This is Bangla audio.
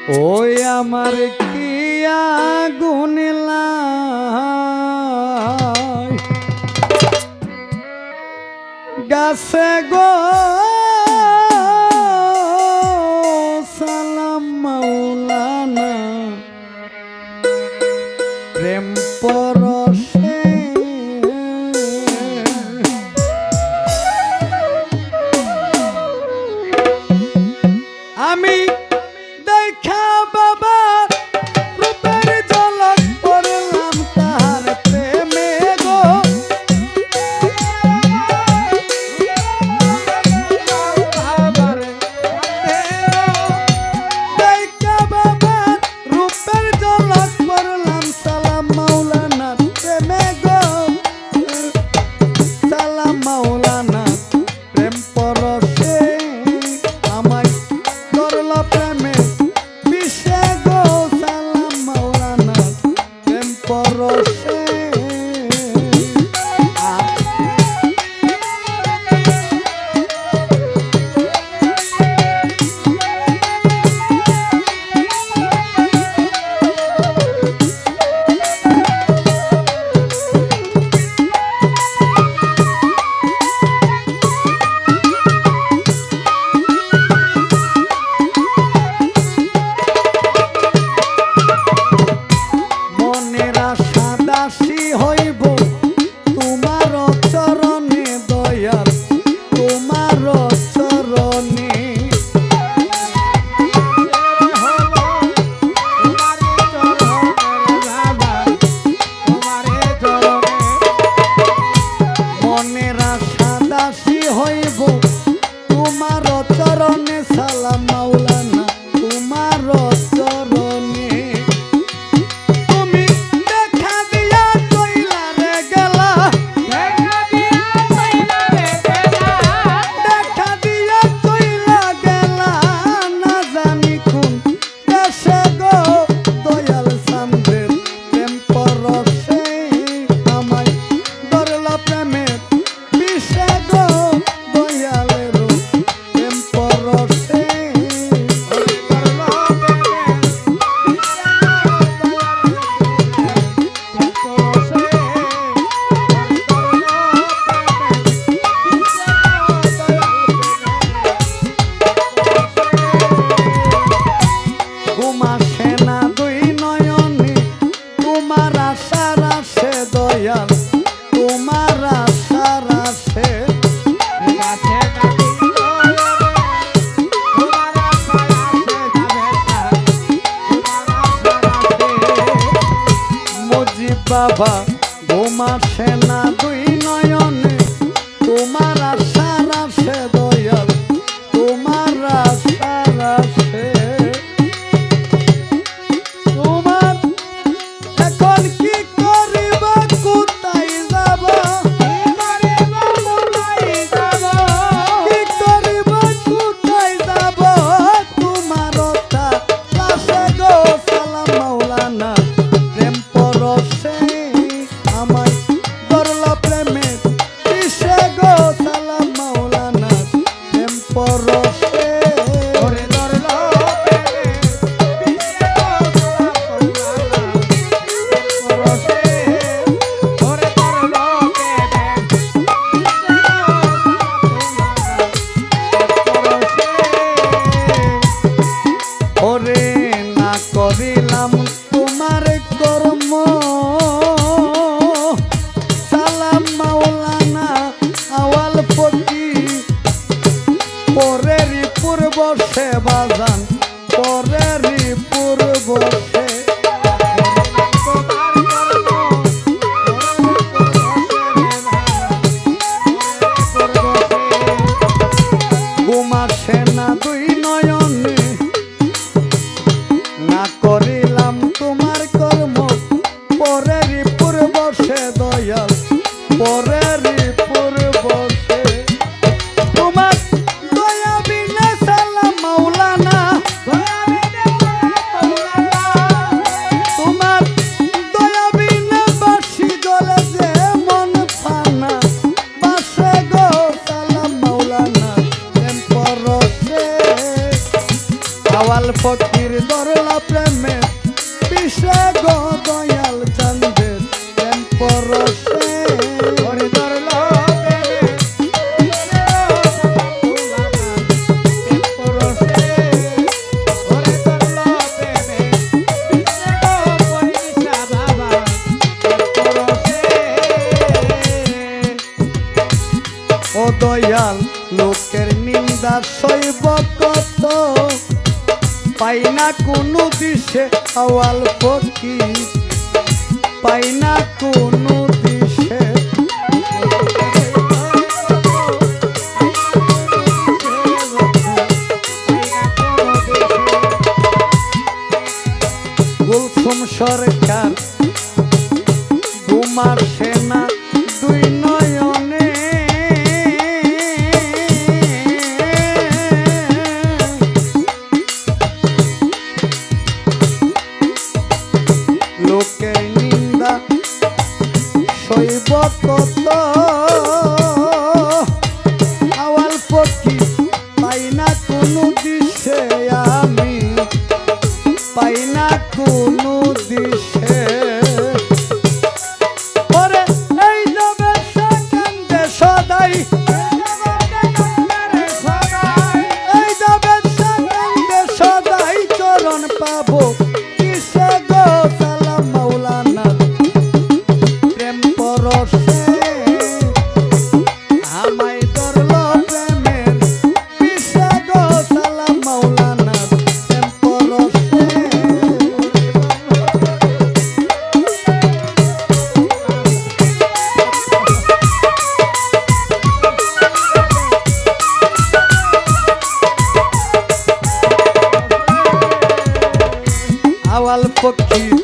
ওই আমার কি আগুন গাছে গো সালাম মাওলানা প্রেম পরশে আমি দেখা বাবা রূপের ঝলক পড়লাম তাহার প্রেমে গো দেখা বাবা রূপের ঝলক পড়লাম সালাম মাওলানা প্রেমে গো সালাম মাওলানা প্রেম পরশে আমায় করল প্রেমে বিষে গো সালাম মাওলানা প্রেম পরশে মনের আশা দাসী হইব তোমার চরণে দয়াল তোমার চরণে মনের আশা দাসী হইব তোমার চরণে সালাম মাওলানা তোমার চরণে তুমি দেখা দিয়া কইলা রে গেলা দেখা দিয়া কইলা গেলা না জানি কোন দেশে গো দয়াল সান্দের প্রেম পরশে আমায় ধরল প্রেমের বিষে গো দয়ালের প্রেম পরশে ঘুমাসে না দুই নয়নে তোমার আশার আসে দয়াল তোমার আশার আসে মুজিব বাবা ঘুমাসে না দুই নয়নে তোমার আশার আসে দয়াল তোমার আশার আসে তোমার এখন কি করিব কোথায় যাব কি করিব কোথায় যাব তোমার লাশে গো সালাম মাওলানা প্রেম পরশে আমায় ধরল প্রেমে বিষে গো সালাম মাওলানা প্রেম পরশে ওরে না করিলাম তোমার কর্ম সালাম মাওলানা আওয়াল পতি পরেরই পূর্ব সে বাজান পরেরই পূর্ব সে ঘুমাসে না দুই নয়নে না করিলাম তোমার কর্ম পরেরই পূর্ব সে দয়াল পরেরই পূর্ব সে তোমার দয়া বিনা সালাম মাওলানা আওয়াল ফকির ধরলা প্রেমে বিষে গো দয়াল চান্দে প্রেম পরশে ওরে ধরলো ও দয়াল লোকের নিন্দা সইব কত পাই না কোনো দিশে আওয়াল ফকির পাই না কোনো দিশে গুলসুম সরকার ঘুমার সেনা দুই নয়নে লোকের নিন্দা সইব কত আওয়াল ফকির পাই না কোনো দিশে আমি পাই না কোনো দিশে ওরে এই যাবে কান্দে সদাই এই যাবে কান্দে সদাই চরণ পাবো কিসে গো সালাম মাওলানা প্রেম পরশে আমায় ধরলো প্রেমের কিসে গো সালাম মাওলানা প্রেম পরশে আওয়াল ফকির